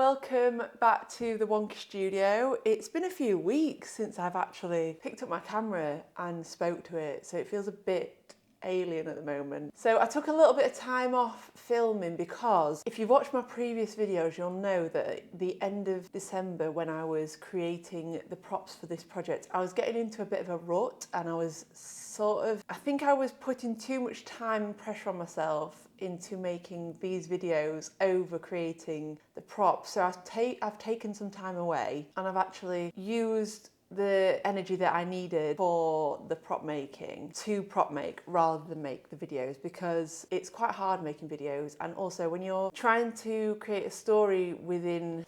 welcome back to the Wonky Studio. It's been a few weeks since I've actually picked up my camera and spoke to it, so it feels a bit alien at the moment. So I took a little bit of time off filming because if you've watched my previous videos, you'll know that at the end of December, when I was creating the props for this project, I was getting into a bit of a rut and I think I was putting too much time and pressure on myself into making these videos over creating the props. So I've taken some time away and I've actually used the energy that I needed for the prop making to prop make rather than make the videos, because it's quite hard making videos, and also when you're trying to create a story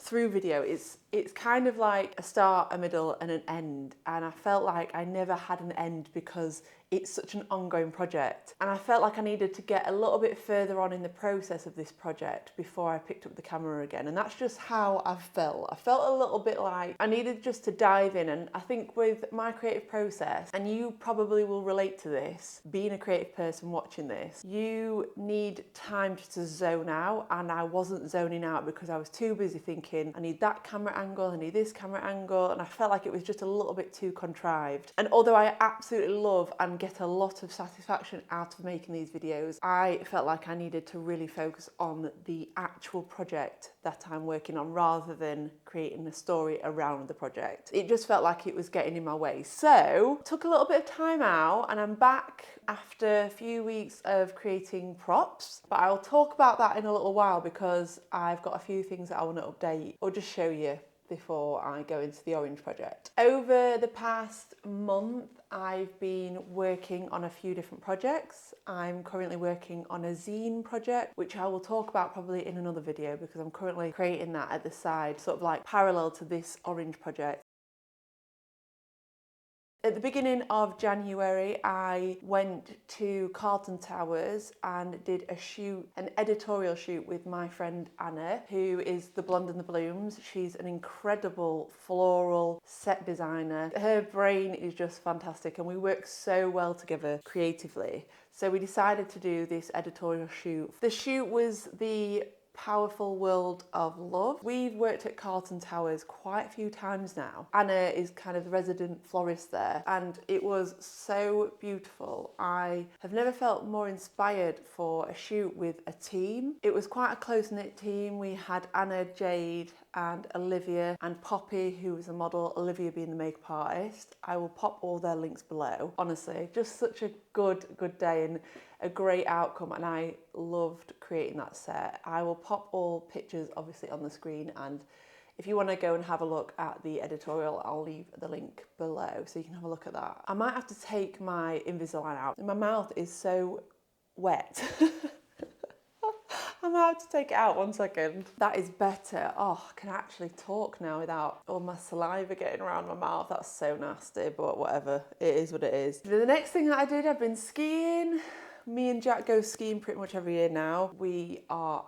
through video, it's kind of like a start, a middle and an end, and I felt like I never had an end because it's such an ongoing project, and I felt like I needed to get a little bit further on in the process of this project before I picked up the camera again. And that's just how I felt. I felt a little bit like I needed just to dive in, and I think with my creative process, and you probably will relate to this, being a creative person watching this, you need time just to zone out, and I wasn't zoning out because I was too busy thinking I need that camera angle, I need this camera angle, and I felt like it was just a little bit too contrived. And although I absolutely love and get a lot of satisfaction out of making these videos, I felt like I needed to really focus on the actual project that I'm working on rather than creating a story around the project. It just felt like it was getting in my way. So took a little bit of time out and I'm back after a few weeks of creating props, but I'll talk about that in a little while because I've got a few things that I want to update or just show you before I go into the orange project. Over the past month, I've been working on a few different projects. I'm currently working on a zine project, which I will talk about probably in another video because I'm currently creating that at the side, sort of like parallel to this orange project. At the beginning of January, I went to Carlton Towers and did an editorial shoot with my friend Anna, who is the Blonde and the Blooms. She's an incredible floral set designer. Her brain is just fantastic and we work so well together creatively. So we decided to do this editorial shoot. The shoot was the Powerful World of Love. We've worked at Carlton Towers quite a few times now. Anna is kind of the resident florist there and it was so beautiful. I have never felt more inspired for a shoot with a team. It was quite a close-knit team. We had Anna, Jade and Olivia and Poppy, who was a model, Olivia being the makeup artist. I will pop all their links below. Honestly, just such a good day and a great outcome, and I loved creating that set. I will pop all pictures obviously on the screen, and if you want to go and have a look at the editorial, I'll leave the link below so you can have a look at that. I might have to take my Invisalign out. My mouth is so wet. I might have to take it out 1 second. That is better. Oh, I can actually talk now without all my saliva getting around my mouth. That's so nasty, but whatever. It is what it is. The next thing that I did, I've been skiing. Me and Jack go skiing pretty much every year now. We are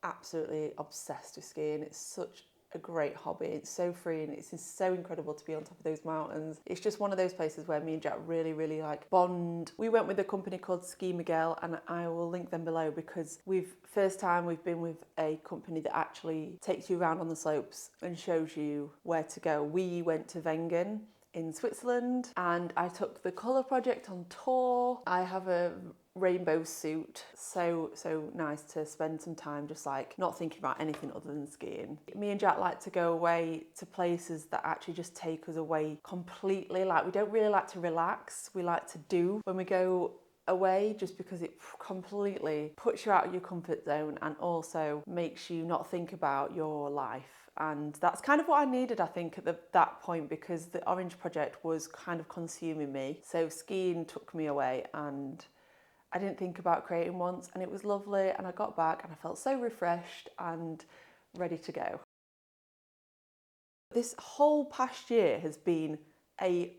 absolutely obsessed with skiing. It's such a great hobby. It's so free and it's so incredible to be on top of those mountains. It's just one of those places where me and Jack really like bond. We went with a company called Ski Miguel, and I will link them below because first time we've been with a company that actually takes you around on the slopes and shows you where to go. We went to Wengen in Switzerland and I took the colour project on tour. I have a rainbow suit, so nice to spend some time just like not thinking about anything other than skiing. Me and Jack like to go away to places that actually just take us away completely. Like, we don't really like to relax, we like to do when we go away, just because it completely puts you out of your comfort zone and also makes you not think about your life. And that's kind of what I needed, I think, at that point, because the orange project was kind of consuming me. So skiing took me away and I didn't think about creating once, and it was lovely, and I got back and I felt so refreshed and ready to go. This whole past year has been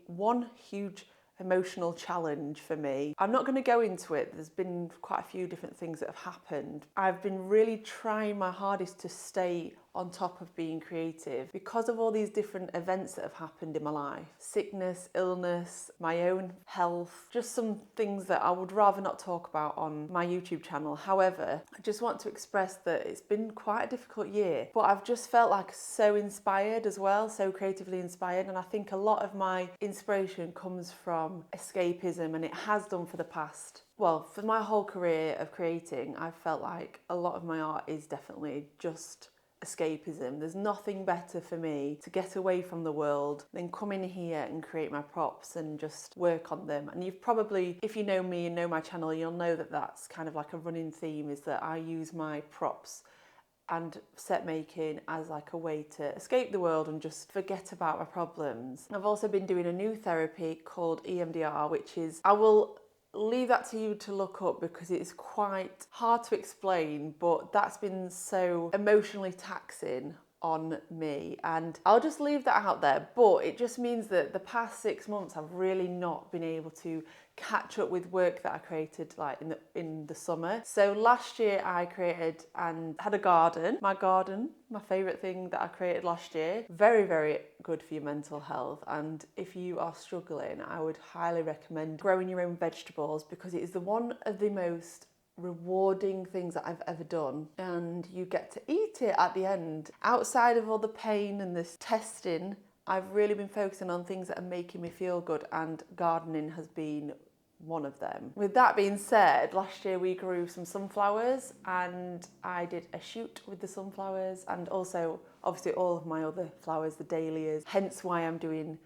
one huge emotional challenge for me. I'm not going to go into it. There's been quite a few different things that have happened. I've been really trying my hardest to stay on top of being creative because of all these different events that have happened in my life. Sickness, illness, my own health, just some things that I would rather not talk about on my YouTube channel. However, I just want to express that it's been quite a difficult year, but I've just felt like so inspired as well, so creatively inspired. And I think a lot of my inspiration comes from escapism, and it has done for the past, well, for my whole career of creating. I've felt like a lot of my art is definitely just escapism. There's nothing better for me to get away from the world than come in here and create my props and just work on them. And you've probably, if you know me and know my channel, you'll know that that's kind of like a running theme, is that I use my props and set making as like a way to escape the world and just forget about my problems. I've also been doing a new therapy called EMDR, which is, I will leave that to you to look up because it is quite hard to explain, but that's been so emotionally taxing on me, and I'll just leave that out there. But it just means that the past 6 months I've really not been able to catch up with work that I created like in the summer. So last year I created and had a garden. My garden, my favourite thing that I created last year. Very, very good for your mental health, and if you are struggling, I would highly recommend growing your own vegetables because it is one of the most rewarding things that I've ever done, and you get to eat it at the end. Outside of all the pain and this testing, I've really been focusing on things that are making me feel good, and gardening has been one of them. With that being said, last year we grew some sunflowers and I did a shoot with the sunflowers, and also obviously all of my other flowers, the dahlias, hence why I'm doing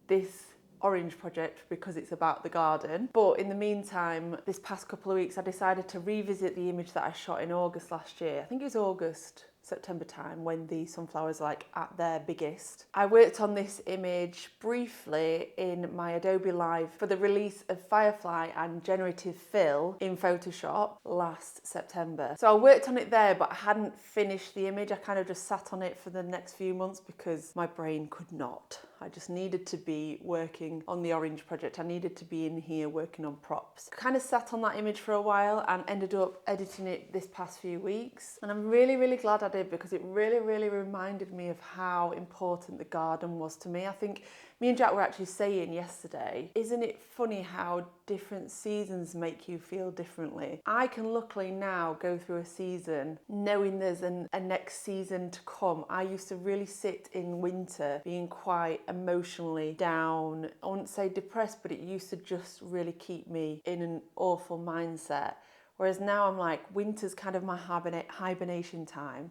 this orange project, because it's about the garden. But in the meantime, this past couple of weeks I decided to revisit the image that I shot in August last year. I think it was August, September time, when the sunflowers are like at their biggest. I worked on this image briefly in my Adobe Live for the release of Firefly and Generative Fill in Photoshop last September. So I worked on it there, but I hadn't finished the image. I kind of just sat on it for the next few months because my brain could not. I just needed to be working on the orange project. I needed to be in here working on props. Kind of sat on that image for a while and ended up editing it this past few weeks. And I'm really, really glad I did, because it really, really reminded me of how important the garden was to me. I think me and Jack were actually saying yesterday, isn't it funny how different seasons make you feel differently? I can luckily now go through a season knowing there's a next season to come. I used to really sit in winter being quite emotionally down. I wouldn't say depressed, but it used to just really keep me in an awful mindset. Whereas now I'm like, winter's kind of my hibernation time.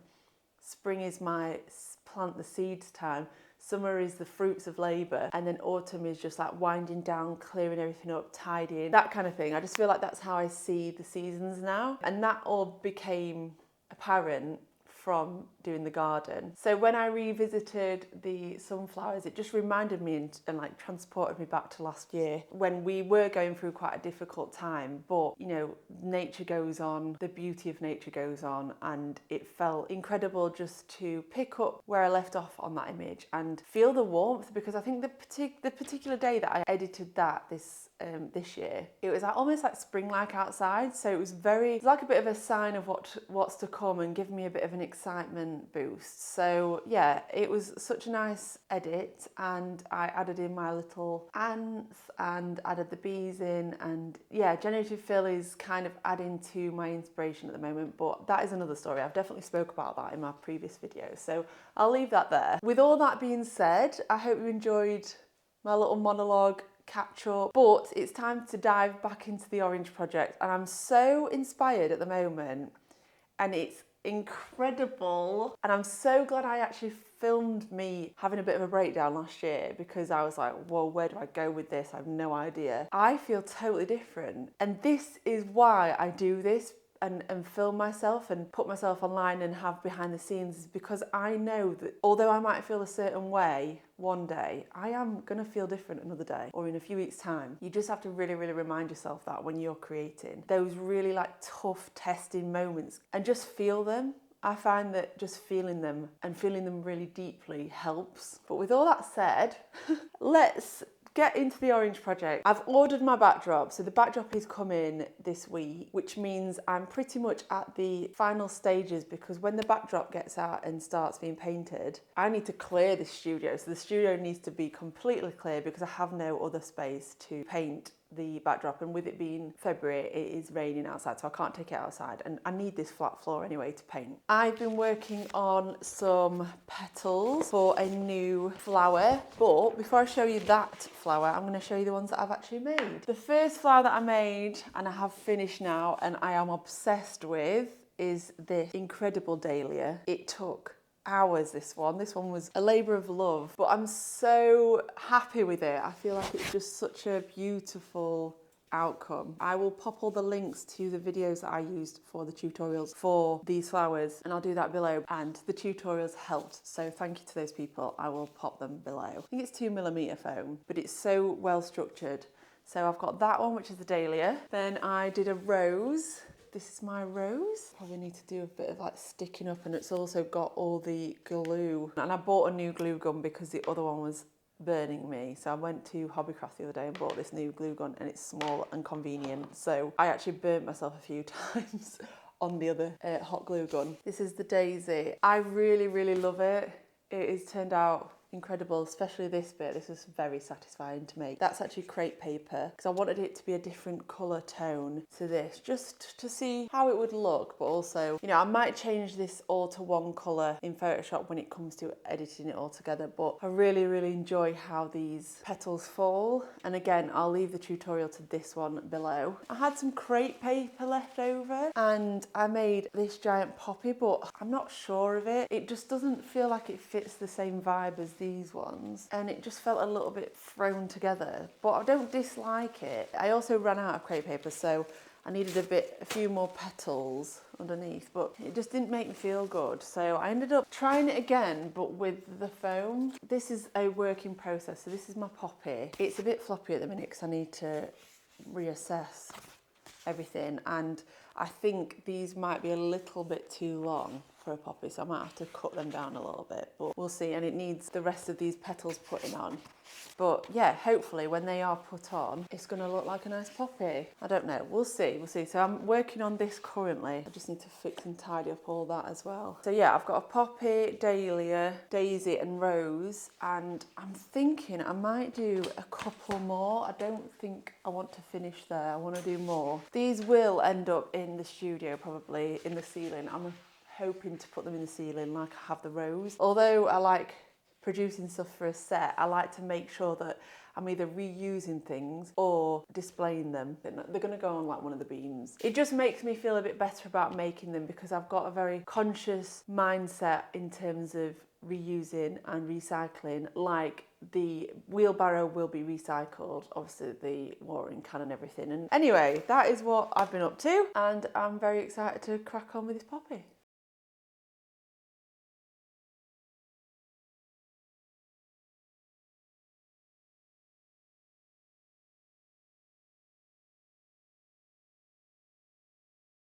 Spring is my plant the seeds time. Summer is the fruits of labour, and then autumn is just like winding down, clearing everything up, tidying, that kind of thing. I just feel like that's how I see the seasons now, and that all became apparent from doing the garden. So when I revisited the sunflowers, it just reminded me and like transported me back to last year when we were going through quite a difficult time, but you know, nature goes on, the beauty of nature goes on, and it felt incredible just to pick up where I left off on that image and feel the warmth, because I think the particular day that I edited that this year, it was almost like spring-like outside, so it was like a bit of a sign of what's to come and give me a bit of an excitement boost. So yeah, it was such a nice edit, and I added in my little ants and added the bees in, and yeah, generative fill is kind of adding to my inspiration at the moment, but that is another story. I've definitely spoke about that in my previous videos, so I'll leave that there. With all that being said, I hope you enjoyed my little monologue catch up, but it's time to dive back into the orange project, and I'm so inspired at the moment, and it's incredible, and I'm so glad I actually filmed me having a bit of a breakdown last year, because I was like, well, where do I go with this? I have no idea. I feel totally different, and this is why I do this and film myself and put myself online and have behind the scenes, is because I know that although I might feel a certain way one day, I am gonna feel different another day or in a few weeks' time. You just have to really, really remind yourself that when you're creating those really like tough testing moments, and just feel them. I find that just feeling them and feeling them really deeply helps. But with all that said, let's get into the orange project. I've ordered my backdrop, so the backdrop is coming this week, which means I'm pretty much at the final stages, because when the backdrop gets out and starts being painted, I need to clear the studio. So the studio needs to be completely clear because I have no other space to paint the backdrop, and with it being February, it is raining outside, so I can't take it outside, and I need this flat floor anyway to paint. I've been working on some petals for a new flower, but before I show you that flower, I'm going to show you the ones that I've actually made. The first flower that I made, and I have finished now, and I am obsessed with, is this incredible dahlia. It took hours, this one was a labour of love, but I'm so happy with it. I feel like it's just such a beautiful outcome. I will pop all the links to the videos that I used for the tutorials for these flowers, and I'll do that below, and the tutorials helped, so thank you to those people. I will pop them below. I think it's 2mm foam, but it's so well structured. So I've got that one, which is the dahlia. Then I did a rose. This is my rose. Probably need to do a bit of like sticking up, and it's also got all the glue. And I bought a new glue gun because the other one was burning me. So I went to Hobbycraft the other day and bought this new glue gun, and it's small and convenient. So I actually burnt myself a few times on the other hot glue gun. This is the daisy. I really, really love it. It has turned out incredible, especially this bit. This is very satisfying to make. That's actually crepe paper because I wanted it to be a different colour tone to this, just to see how it would look, but also, you know, I might change this all to one colour in Photoshop when it comes to editing it all together, but I really, really enjoy how these petals fall. And again, I'll leave the tutorial to this one below. I had some crepe paper left over and I made this giant poppy, but I'm not sure of it. It just doesn't feel like it fits the same vibe as these ones, and it just felt a little bit thrown together, but I don't dislike it. I also ran out of crepe paper, so I needed a few more petals underneath, but it just didn't make me feel good. So I ended up trying it again, but with the foam. This is a work in process. So this is my poppy. It's a bit floppy at the minute because I need to reassess everything, and I think these might be a little bit too long for a poppy, so I might have to cut them down a little bit, but we'll see. And it needs the rest of these petals putting on, but yeah, hopefully when they are put on, it's going to look like a nice poppy. I don't know, we'll see. So I'm working on this currently. I just need to fix and tidy up all that as well. So yeah, I've got a poppy, dahlia, daisy and rose, and I'm thinking I might do a couple more. I don't think I want to finish there. I want to do more. These will end up in the studio, probably in the ceiling. I'm hoping to put them in the ceiling like I have the rose. Although I like producing stuff for a set, I like to make sure that I'm either reusing things or displaying them. They're going to go on like one of the beams. It just makes me feel a bit better about making them because I've got a very conscious mindset in terms of reusing and recycling. Like the wheelbarrow will be recycled, obviously the watering can and everything. And anyway, that is what I've been up to, and I'm very excited to crack on with this poppy.